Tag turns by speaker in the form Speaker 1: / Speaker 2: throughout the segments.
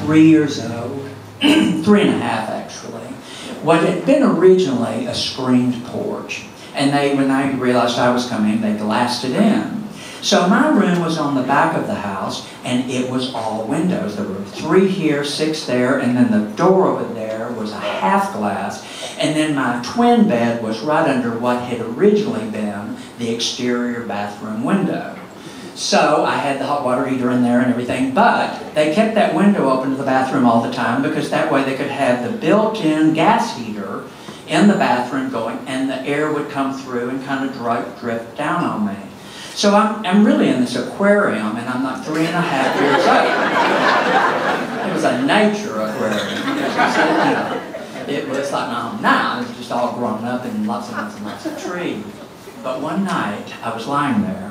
Speaker 1: 3 years old, 3.5 actually, what had been originally a screened porch. And when they realized I was coming, they glassed it in. So my room was on the back of the house, and it was all windows. There were 3 here, 6 there, and then the door over there was a half glass. And then my twin bed was right under what had originally been the exterior bathroom window. So I had the hot water heater in there and everything, but they kept that window open to the bathroom all the time because that way they could have the built-in gas heater in the bathroom going, and the air would come through and kind of drift down on me. So I'm really in this aquarium, and I'm like 3.5 years old. It was a nature aquarium. It was like my home now. It was just all grown up and lots and lots and lots of trees. But one night, I was lying there,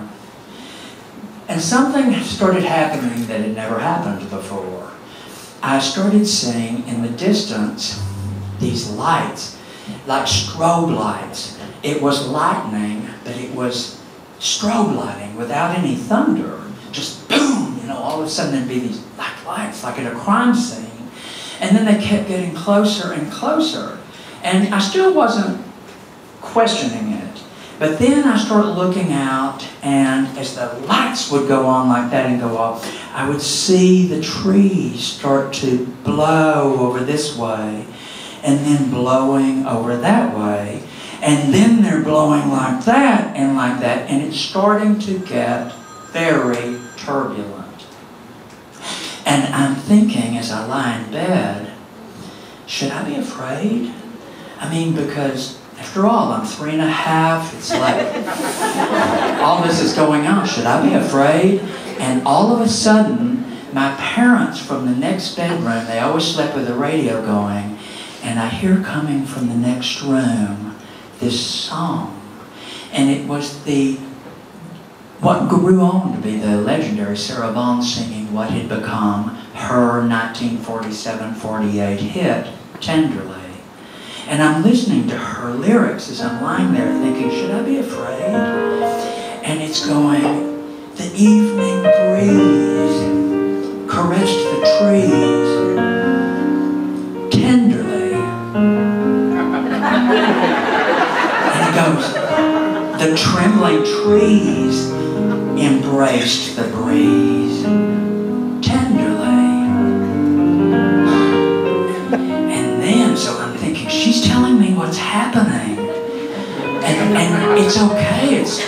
Speaker 1: and something started happening that had never happened before. I started seeing in the distance these lights, like strobe lights. It was lightning, but it was strobe lighting without any thunder. Just boom, all of a sudden there'd be these black lights like at a crime scene. And then they kept getting closer and closer. And I still wasn't questioning it. But then I started looking out, and as the lights would go on like that and go off, I would see the trees start to blow over this way, and then blowing over that way. And then they're blowing like that, and it's starting to get very turbulent. And I'm thinking as I lie in bed, should I be afraid? I mean, because after all, I'm 3.5, it's like, all this is going on, should I be afraid? And all of a sudden, my parents from the next bedroom, they always slept with the radio going, and I hear coming from the next room this song. And it was what grew on to be the legendary Sarah Vaughan singing what had become her 1947-48 hit, Tenderly. And I'm listening to her lyrics as I'm lying there thinking, should I be afraid? And it's going, the evening breeze caressed the trees tenderly. And it goes, the trembling trees embraced the breeze tenderly. And then, so I'm thinking, she's telling me what's happening. And it's okay, it's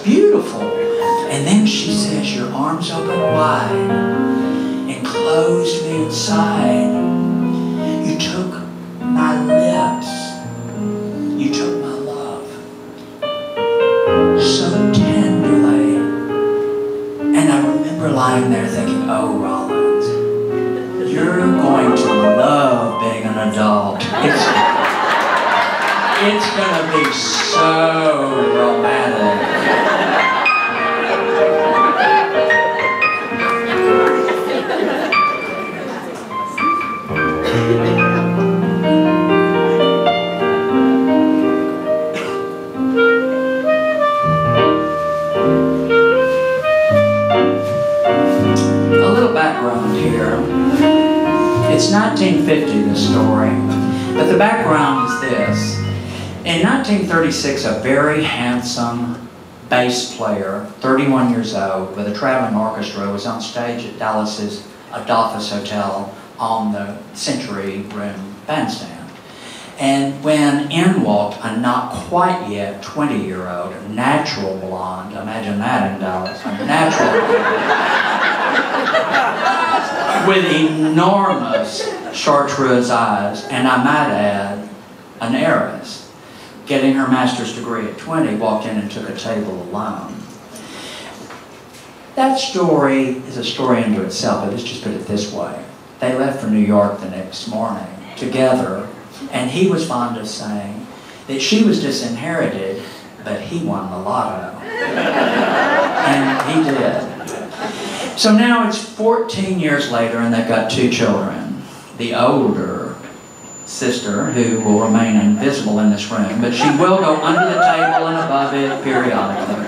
Speaker 1: beautiful. And then she says, your arms open wide, enclosed me inside. You took my lips, you took my love, so tenderly. And I remember lying there thinking, oh, Rawlins, you're going to love being an adult. It's gonna be so romantic. A little background here. It's 1950, this story, but the background is this. In 1936, a very handsome bass player, 31 years old, with a traveling orchestra, was on stage at Dallas's Adolphus Hotel on the Century Room bandstand. And when in walked a not quite yet 20-year-old, natural blonde, imagine that in Dallas, a natural blonde, with enormous chartreuse eyes, and I might add, an heiress, getting her master's degree at 20, walked in and took a table alone. That story is a story unto itself, but let's just put it this way. They left for New York the next morning together, and he was fond of saying that she was disinherited, but he won the lotto. And he did. So now it's 14 years later, and they've got 2 children. The older sister, who will remain invisible in this room, but she will go under the table and above it periodically.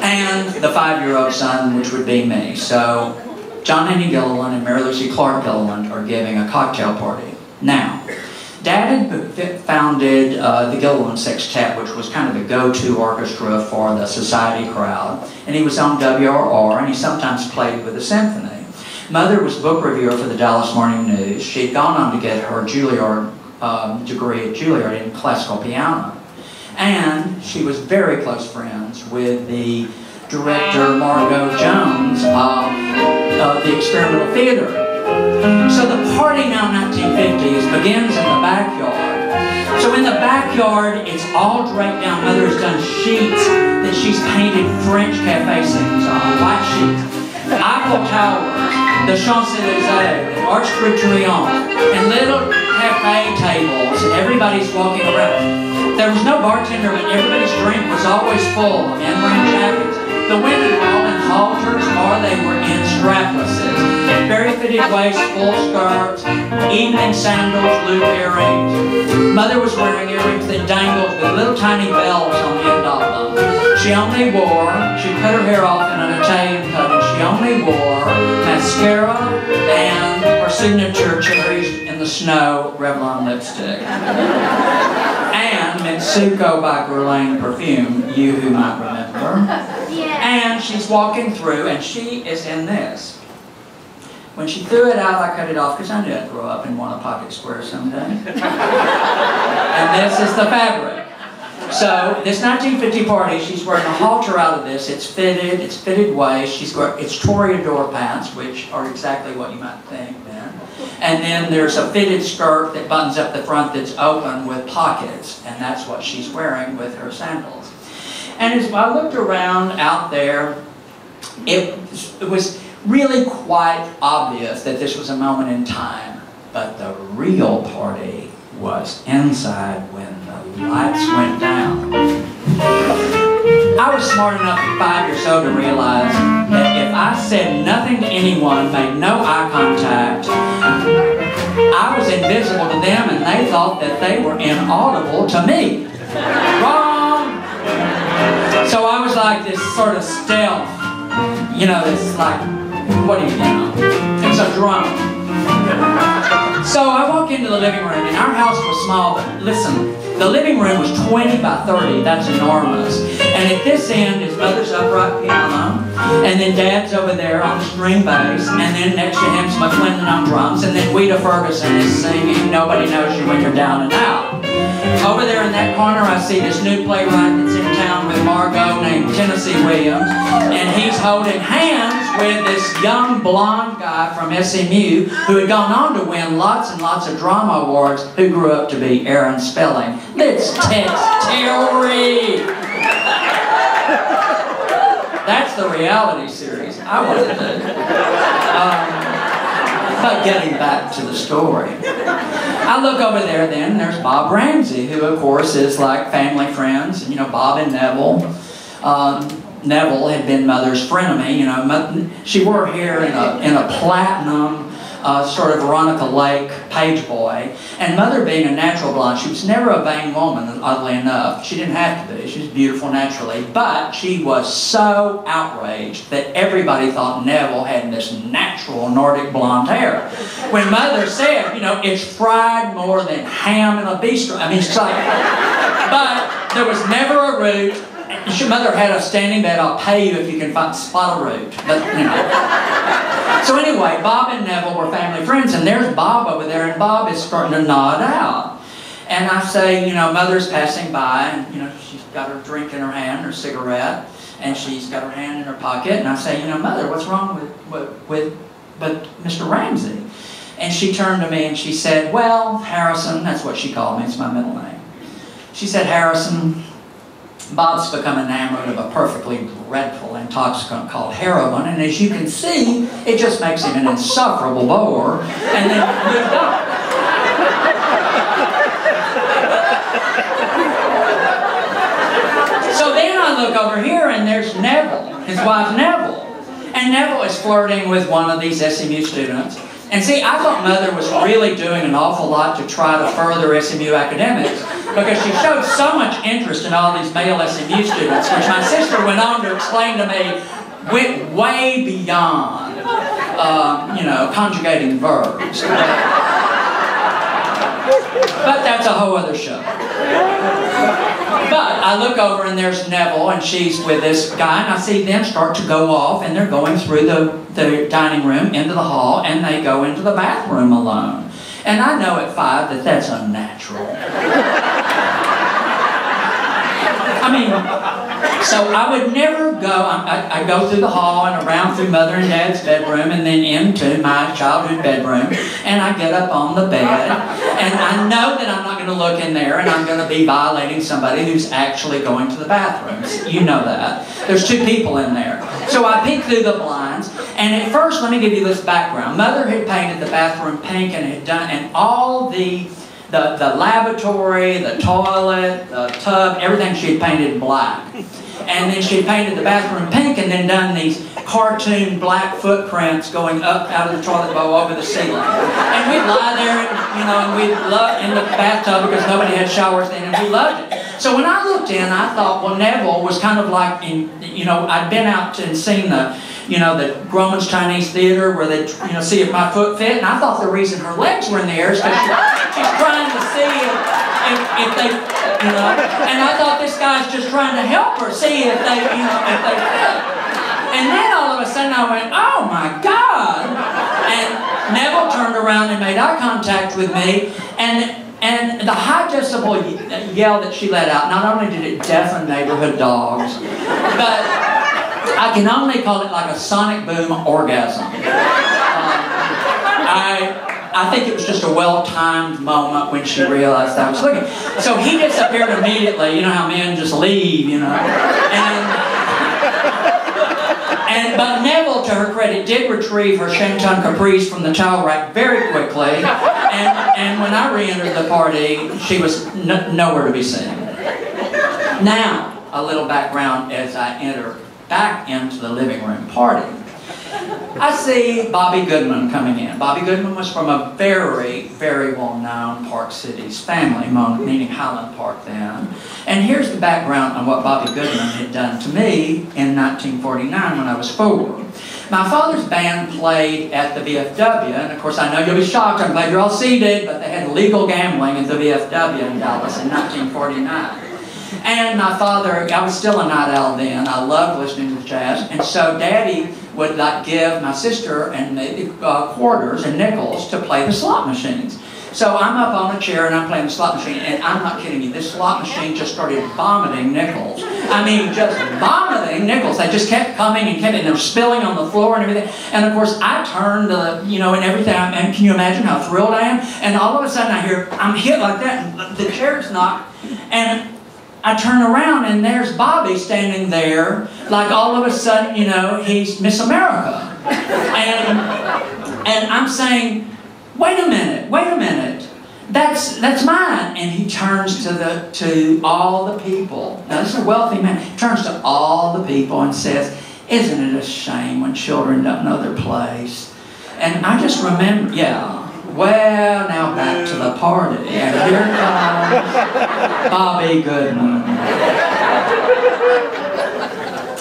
Speaker 1: And the 5-year-old son, which would be me. So John Henry Gilliland and Mary Lucy Clark Gilliland are giving a cocktail party. Now, Dad had founded the Gilliland Sextet, which was kind of the go-to orchestra for the society crowd. And he was on WRR, and he sometimes played with the symphony. Mother was book reviewer for the Dallas Morning News. She had gone on to get her Juilliard degree at Juilliard in classical piano. And she was very close friends with the director Margot Jones of the Experimental Theater. So the party now in 1950s begins in the backyard. So in the backyard, it's all draped down. Mother's done sheets that she's painted French cafe scenes on, white sheets. The Eiffel Towers, the Champs-Élysées, the Arc de Triomphe, and little cafe tables, and everybody's walking around. There was no bartender, but everybody's drink was always full of in-brand jackets. The women were all in halters, or they were in straplesses. Very fitted waist, full skirts, evening sandals, loop earrings. Mother was wearing earrings that dangled with little tiny bells on the end of them. She cut her hair off in an Italian cut, and she only wore mascara and her signature cherries in the snow Revlon lipstick. And Mitsuko by Guerlain perfume, you who might remember. And she's walking through, and she is in this. When she threw it out, I cut it off because I knew I'd grow up and want a pocket square someday. And this is the fabric. So this 1950 party, she's wearing a halter out of this. It's fitted waist. It's toreador pants, which are exactly what you might think then. And then there's a fitted skirt that buttons up the front that's open with pockets, and that's what she's wearing with her sandals. And as I looked around out there, it was really quite obvious that this was a moment in time, but the real party was inside when the lights went down. I was smart enough at 5 years old to realize that if I said nothing to anyone, made no eye contact, I was invisible to them and they thought that they were inaudible to me. Wrong! So I was like this sort of stealth, you know, this like, what do you know? It's a drone. So I walk into the living room, and our house was small, but listen, the living room was 20 by 30, that's enormous. And at this end is Mother's upright piano, and then Dad's over there on the string bass, and then next to him's McClendon on drums, and then Weta Ferguson is singing Nobody Knows You When You're Down and Out. Over there in that corner, I see this new playwright that's in town with Margot named Tennessee Williams, and he's holding hands with this young blonde guy from SMU who had gone on to win lots and lots of drama awards, who grew up to be Aaron Spelling. Let's text Terry! That's the reality series I want to do. But getting back to the story. I look over there then, there's Bob Ramsey, who of course is like family friends, you know, Bob and Neville. Neville had been Mother's frenemy, you know. She wore her hair in a platinum sort of Veronica Lake page boy. And Mother being a natural blonde, she was never a vain woman, oddly enough. She didn't have to be. She was beautiful naturally. But she was so outraged that everybody thought Neville had this natural Nordic blonde hair. When Mother said, you know, it's fried more than ham in a bistro. I mean, it's like, but there was never a root. Mother had a standing bed, I'll pay you if you can spot a root. But, you know. So anyway, Bob and Neville were family friends, and there's Bob over there, and Bob is starting to nod out. And I say, you know, Mother's passing by, and, you know, she's got her drink in her hand, her cigarette, and she's got her hand in her pocket, and I say, you know, Mother, what's wrong with Mr. Ramsey? And she turned to me and she said, well, Harrison, that's what she called me, it's my middle name. She said, Harrison, Bob's become enamored of a perfectly dreadful intoxicant called heroin, and as you can see, it just makes him an insufferable bore, and then moved on. So then I look over here, and there's Neville, his wife Neville, and Neville is flirting with one of these SMU students. And see, I thought Mother was really doing an awful lot to try to further SMU academics, because she showed so much interest in all these male SMU students, which my sister went on to explain to me went way beyond you know, conjugating verbs. But that's a whole other show. But I look over and there's Neville and she's with this guy, and I see them start to go off, and they're going through the dining room into the hall, and they go into the bathroom alone. And I know at 5 that that's unnatural. I mean, so I would never go, I go through the hall and around through Mother and Dad's bedroom and then into my childhood bedroom, and I get up on the bed, and I know that I'm not going to look in there and I'm going to be violating somebody who's actually going to the bathrooms. You know that. There's 2 people in there. So I peek through the blinds, and at first, let me give you this background. Mother had painted the bathroom pink and had done, and all the lavatory, the toilet, the tub, everything she had painted black. And then she had painted the bathroom pink and then done these cartoon black footprints going up out of the toilet bowl over the ceiling. And we'd lie there, you know, and we'd love in the bathtub because nobody had showers then, and we loved it. So when I looked in, I thought, well, Neville was kind of like, you know, I'd been out and seen the, you know, the Rawlins Chinese Theater where they, you know, see if my foot fit, and I thought the reason her legs were in the air is because she's trying to see if they, you know, and I thought this guy's just trying to help her see if they, you know, if they fit. And then all of a sudden I went, oh my God! And Neville turned around and made eye contact with me, and the high decibel yell that she let out, not only did it deafen neighborhood dogs, but I can only call it like a sonic boom orgasm. I think it was just a well-timed moment when she realized I was looking. So he disappeared immediately. You know how men just leave, you know. But Neville, to her credit, did retrieve her Shantung capris from the towel rack very quickly. And when I re-entered the party, she was nowhere to be seen. Now, a little background as I enter back into the living room party. I see Bobby Goodman coming in. Bobby Goodman was from a very, very well-known Park Cities family, meaning Highland Park then. And here's the background on what Bobby Goodman had done to me in 1949 when I was 4. My father's band played at the VFW, and of course I know you'll be shocked, I'm glad you're all seated, but they had illegal gambling at the VFW in Dallas in 1949. And my father, I was still a night owl then, I loved listening to jazz, and so Daddy would like give my sister and quarters and nickels to play the slot machines. So I'm up on a chair and I'm playing the slot machine, and I'm not kidding you, this slot machine just started vomiting nickels. I mean, just vomiting nickels. They just kept coming and they were spilling on the floor and everything. And of course, I turned, you know, and everything, and can you imagine how thrilled I am? And all of a sudden I hear, I'm hit like that, and the chair's knocked, and I turn around and there's Bobby standing there, like all of a sudden, you know, he's Miss America. And I'm saying, wait a minute, that's mine. And he turns to all the people. Now this is a wealthy man. He turns to all the people and says, isn't it a shame when children don't know their place? And I just remember, yeah. Well, now back to the party. And here comes Bobby Goodman.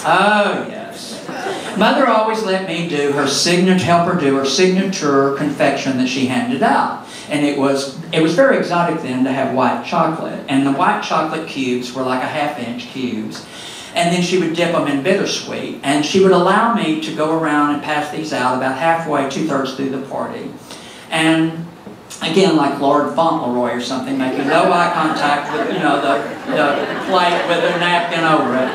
Speaker 1: Oh, yes. Mother always let me do her signature, help her do her signature confection that she handed out. And it was very exotic then to have white chocolate. And the white chocolate cubes were like a ½ cubes. And then she would dip them in bittersweet. And she would allow me to go around and pass these out about halfway, 2/3 through the party. And again, like Lord Fauntleroy or something, making no eye contact with, you know, the plate with a napkin over it.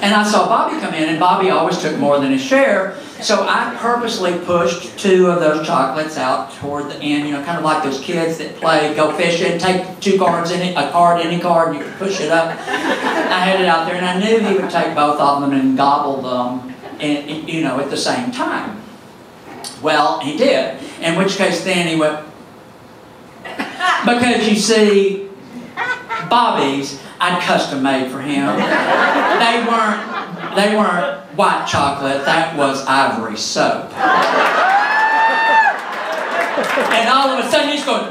Speaker 1: And I saw Bobby come in, and Bobby always took more than his share, so I purposely pushed 2 of those chocolates out toward the end, you know, kind of like those kids that play go fishing, take 2 cards in it, any card, and you can push it up. I had it out there, and I knew he would take both of them and gobble them, you know, at the same time. Well, he did, in which case then he went, because you see, Bobby's, I'd custom made for him. They weren't white chocolate, that was ivory soap. And all of a sudden he's going,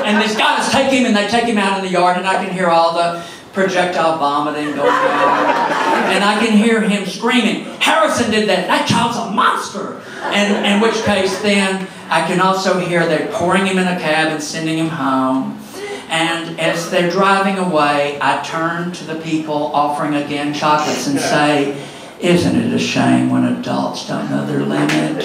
Speaker 1: and these guys take him and they take him out in the yard, and I can hear all the projectile vomiting going on. And And I can hear him screaming, Harrison did that. That child's a monster. And in which case then I can also hear they're pouring him in a cab and sending him home. And as they're driving away, I turn to the people offering again chocolates and say, isn't it a shame when adults don't know their limit?